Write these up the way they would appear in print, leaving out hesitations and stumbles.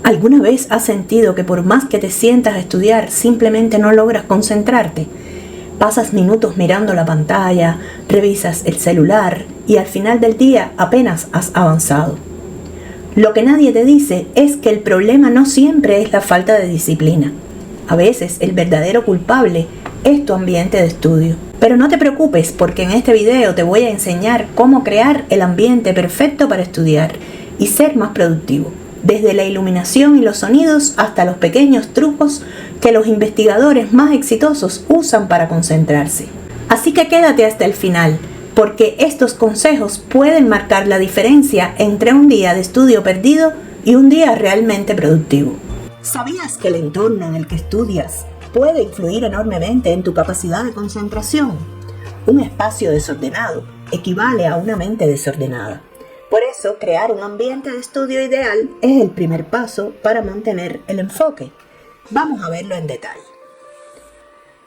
¿Alguna vez has sentido que por más que te sientas a estudiar, simplemente no logras concentrarte? Pasas minutos mirando la pantalla, revisas el celular y al final del día apenas has avanzado. Lo que nadie te dice es que el problema no siempre es la falta de disciplina. A veces el verdadero culpable es tu ambiente de estudio. Pero no te preocupes, porque en este video te voy a enseñar cómo crear el ambiente perfecto para estudiar y ser más productivo. Desde la iluminación y los sonidos hasta los pequeños trucos que los investigadores más exitosos usan para concentrarse. Así que quédate hasta el final, porque estos consejos pueden marcar la diferencia entre un día de estudio perdido y un día realmente productivo. ¿Sabías que el entorno en el que estudias puede influir enormemente en tu capacidad de concentración? Un espacio desordenado equivale a una mente desordenada. Por eso, crear un ambiente de estudio ideal es el primer paso para mantener el enfoque. Vamos a verlo en detalle.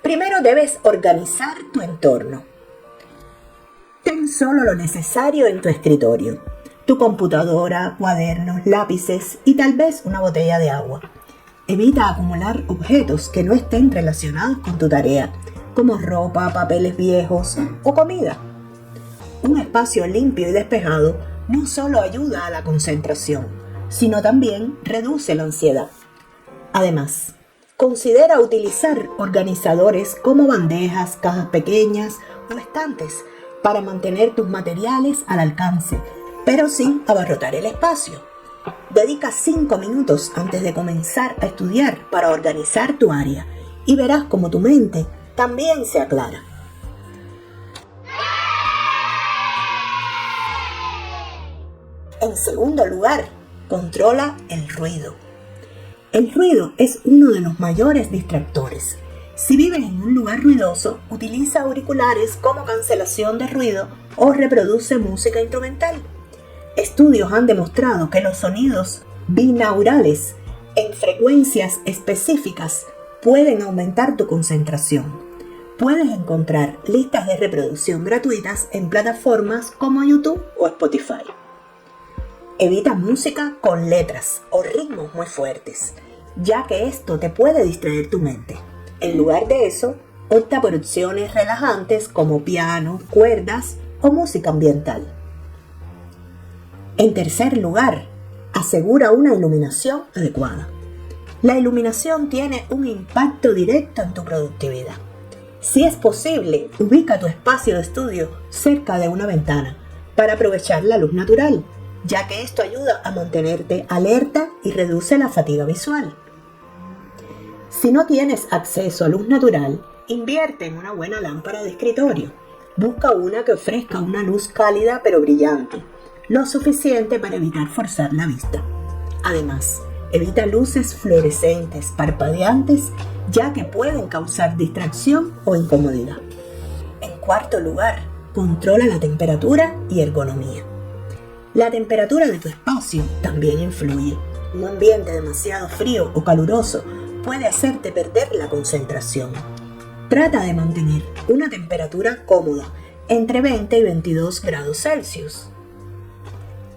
Primero debes organizar tu entorno. Ten solo lo necesario en tu escritorio: tu computadora, cuadernos, lápices y tal vez una botella de agua. Evita acumular objetos que no estén relacionados con tu tarea, como ropa, papeles viejos o comida. Un espacio limpio y despejado no solo ayuda a la concentración, sino también reduce la ansiedad. Además, considera utilizar organizadores como bandejas, cajas pequeñas o estantes para mantener tus materiales al alcance, pero sin abarrotar el espacio. Dedica 5 minutos antes de comenzar a estudiar para organizar tu área y verás cómo tu mente también se aclara. En segundo lugar, controla el ruido. El ruido es uno de los mayores distractores. Si vives en un lugar ruidoso, utiliza auriculares como cancelación de ruido o reproduce música instrumental. Estudios han demostrado que los sonidos binaurales en frecuencias específicas pueden aumentar tu concentración. Puedes encontrar listas de reproducción gratuitas en plataformas como YouTube o Spotify. Evita música con letras o ritmos muy fuertes, ya que esto te puede distraer tu mente. En lugar de eso, opta por opciones relajantes como piano, cuerdas o música ambiental. En tercer lugar, asegura una iluminación adecuada. La iluminación tiene un impacto directo en tu productividad. Si es posible, ubica tu espacio de estudio cerca de una ventana para aprovechar la luz natural, ya que esto ayuda a mantenerte alerta y reduce la fatiga visual. Si no tienes acceso a luz natural, invierte en una buena lámpara de escritorio. Busca una que ofrezca una luz cálida pero brillante, lo suficiente para evitar forzar la vista. Además, evita luces fluorescentes, parpadeantes, ya que pueden causar distracción o incomodidad. En cuarto lugar, controla la temperatura y ergonomía. La temperatura de tu espacio también influye. Un ambiente demasiado frío o caluroso puede hacerte perder la concentración. Trata de mantener una temperatura cómoda entre 20 y 22 grados Celsius.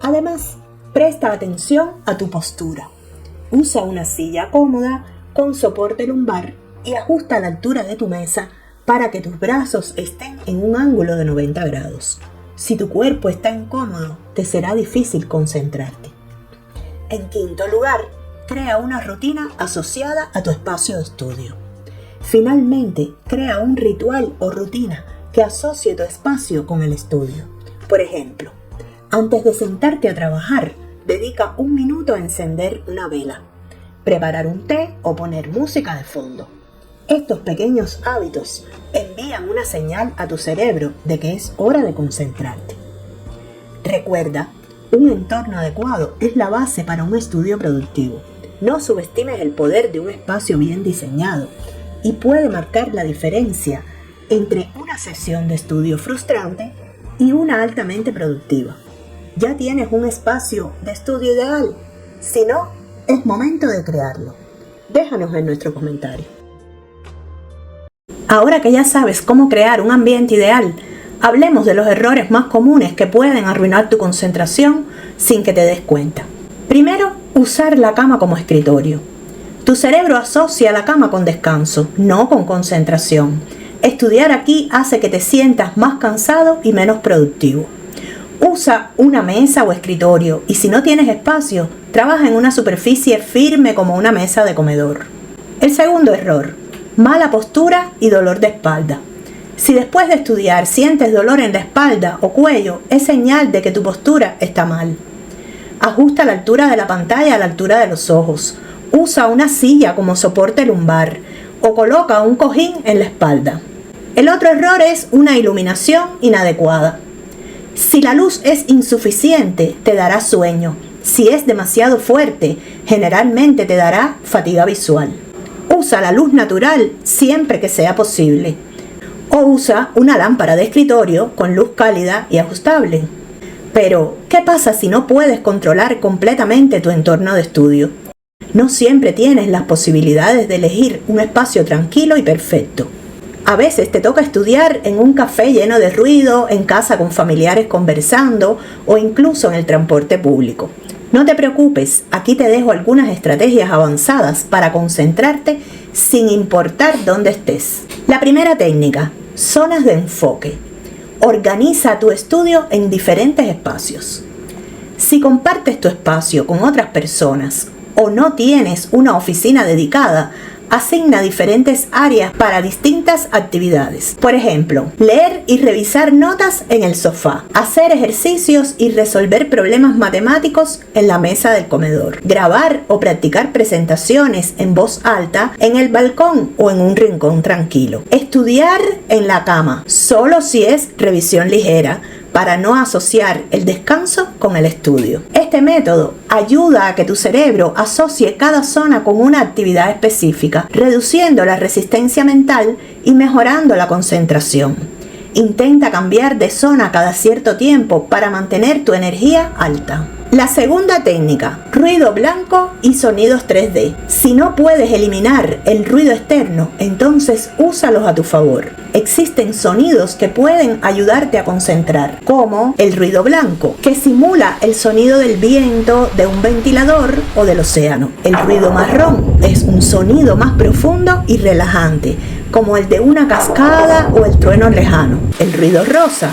Además, presta atención a tu postura. Usa una silla cómoda con soporte lumbar y ajusta la altura de tu mesa para que tus brazos estén en un ángulo de 90 grados. Si tu cuerpo está incómodo, te será difícil concentrarte. En quinto lugar, crea una rutina asociada a tu espacio de estudio. Finalmente, crea un ritual o rutina que asocie tu espacio con el estudio. Por ejemplo, antes de sentarte a trabajar, dedica 1 minuto a encender una vela, preparar un té o poner música de fondo. Estos pequeños hábitos envían una señal a tu cerebro de que es hora de concentrarte. Recuerda, un entorno adecuado es la base para un estudio productivo. No subestimes el poder de un espacio bien diseñado y puede marcar la diferencia entre una sesión de estudio frustrante y una altamente productiva. ¿Ya tienes un espacio de estudio ideal? Si no, es momento de crearlo. Déjanos en nuestro comentario. Ahora que ya sabes cómo crear un ambiente ideal, hablemos de los errores más comunes que pueden arruinar tu concentración sin que te des cuenta. Primero, Usar la cama como escritorio. Tu cerebro asocia la cama con descanso, no con concentración. Estudiar aquí hace que te sientas más cansado y menos productivo. Usa una mesa o escritorio y si no tienes espacio, trabaja en una superficie firme como una mesa de comedor. El segundo error, mala postura y dolor de espalda. Si después de estudiar sientes dolor en la espalda o cuello, es señal de que tu postura está mal. Ajusta la altura de la pantalla a la altura de los ojos. Usa una silla como soporte lumbar o coloca un cojín en la espalda. El otro error es una iluminación inadecuada. Si la luz es insuficiente, te dará sueño. Si es demasiado fuerte, generalmente te dará fatiga visual. Usa la luz natural siempre que sea posible. O usa una lámpara de escritorio con luz cálida y ajustable. Pero, ¿qué pasa si no puedes controlar completamente tu entorno de estudio? No siempre tienes las posibilidades de elegir un espacio tranquilo y perfecto. A veces te toca estudiar en un café lleno de ruido, en casa con familiares conversando o incluso en el transporte público. No te preocupes, aquí te dejo algunas estrategias avanzadas para concentrarte sin importar dónde estés. La primera técnica, zonas de enfoque. Organiza tu estudio en diferentes espacios. Si compartes tu espacio con otras personas o no tienes una oficina dedicada, asigna diferentes áreas para distintas actividades. Por ejemplo, leer y revisar notas en el sofá, hacer ejercicios y resolver problemas matemáticos en la mesa del comedor, grabar o practicar presentaciones en voz alta en el balcón o en un rincón tranquilo, estudiar en la cama, solo si es revisión ligera, para no asociar el descanso con el estudio. Este método ayuda a que tu cerebro asocie cada zona con una actividad específica, reduciendo la resistencia mental y mejorando la concentración. Intenta cambiar de zona cada cierto tiempo para mantener tu energía alta. La segunda técnica, ruido blanco y sonidos 3D. Si no puedes eliminar el ruido externo, entonces úsalos a tu favor. Existen sonidos que pueden ayudarte a concentrar, como el ruido blanco, que simula el sonido del viento, de un ventilador o del océano. El ruido marrón es un sonido más profundo y relajante, como el de una cascada o el trueno lejano. El ruido rosa,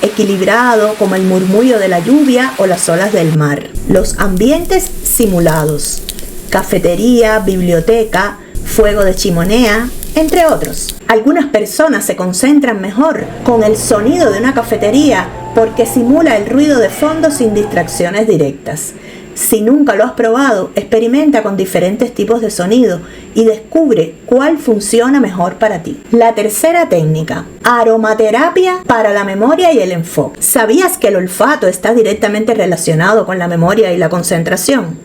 equilibrado como el murmullo de la lluvia o las olas del mar. Los ambientes simulados, cafetería, biblioteca, fuego de chimenea, entre otros. Algunas personas se concentran mejor con el sonido de una cafetería porque simula el ruido de fondo sin distracciones directas. Si nunca lo has probado, experimenta con diferentes tipos de sonido y descubre cuál funciona mejor para ti. La tercera técnica, aromaterapia para la memoria y el enfoque. ¿Sabías que el olfato está directamente relacionado con la memoria y la concentración?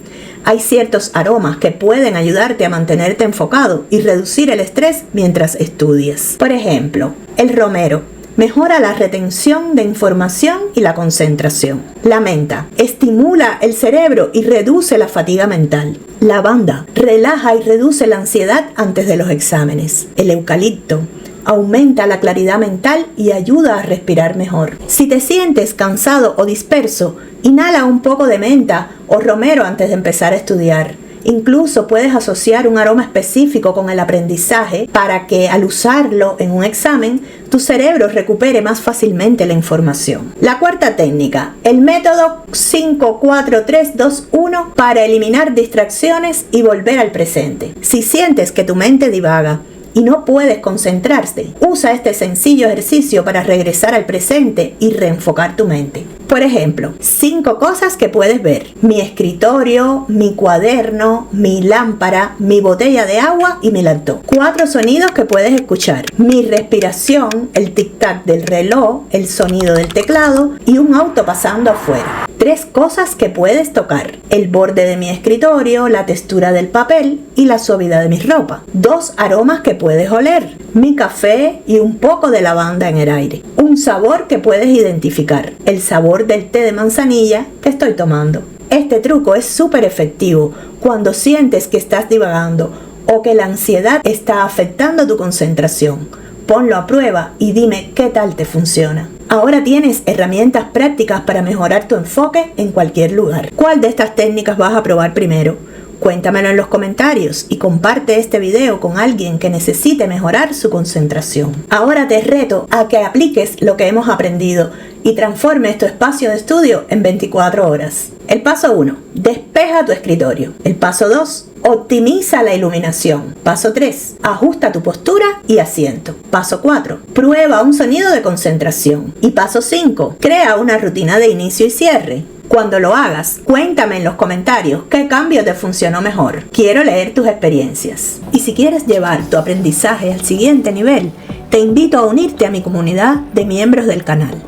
Hay ciertos aromas que pueden ayudarte a mantenerte enfocado y reducir el estrés mientras estudias. Por ejemplo, el romero mejora la retención de información y la concentración. La menta estimula el cerebro y reduce la fatiga mental. Lavanda relaja y reduce la ansiedad antes de los exámenes. El eucalipto aumenta la claridad mental y ayuda a respirar mejor. Si te sientes cansado o disperso, inhala un poco de menta o romero antes de empezar a estudiar. Incluso puedes asociar un aroma específico con el aprendizaje para que al usarlo en un examen, tu cerebro recupere más fácilmente la información. La cuarta técnica, el método 5-4-3-2-1 para eliminar distracciones y volver al presente. Si sientes que tu mente divaga y no puedes concentrarte, usa este sencillo ejercicio para regresar al presente y reenfocar tu mente. Por ejemplo, 5 cosas que puedes ver: mi escritorio, mi cuaderno, mi lámpara, mi botella de agua y mi laptop. 4 sonidos que puedes escuchar: mi respiración, el tic-tac del reloj, el sonido del teclado y un auto pasando afuera. 3 cosas que puedes tocar: el borde de mi escritorio, la textura del papel y la suavidad de mi ropa. 2 aromas que puedes oler: mi café y un poco de lavanda en el aire. Un sabor que puedes identificar: el sabor del té de manzanilla que estoy tomando. Este truco es súper efectivo cuando sientes que estás divagando o que la ansiedad está afectando tu concentración. Ponlo a prueba y dime qué tal te funciona. Ahora tienes herramientas prácticas para mejorar tu enfoque en cualquier lugar. ¿Cuál de estas técnicas vas a probar primero? Cuéntamelo en los comentarios y comparte este video con alguien que necesite mejorar su concentración. Ahora te reto a que apliques lo que hemos aprendido y transformes tu espacio de estudio en 24 horas. El paso 1. Despeja tu escritorio. El paso 2. Optimiza la iluminación. Paso 3. Ajusta tu postura y asiento. Paso 4. Prueba un sonido de concentración. Y paso 5. Crea una rutina de inicio y cierre. Cuando lo hagas, cuéntame en los comentarios qué cambio te funcionó mejor. Quiero leer tus experiencias. Y si quieres llevar tu aprendizaje al siguiente nivel, te invito a unirte a mi comunidad de miembros del canal.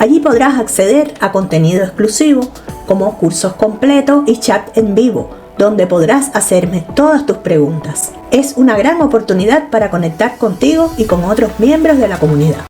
Allí podrás acceder a contenido exclusivo como cursos completos y chat en vivo, donde podrás hacerme todas tus preguntas. Es una gran oportunidad para conectar contigo y con otros miembros de la comunidad.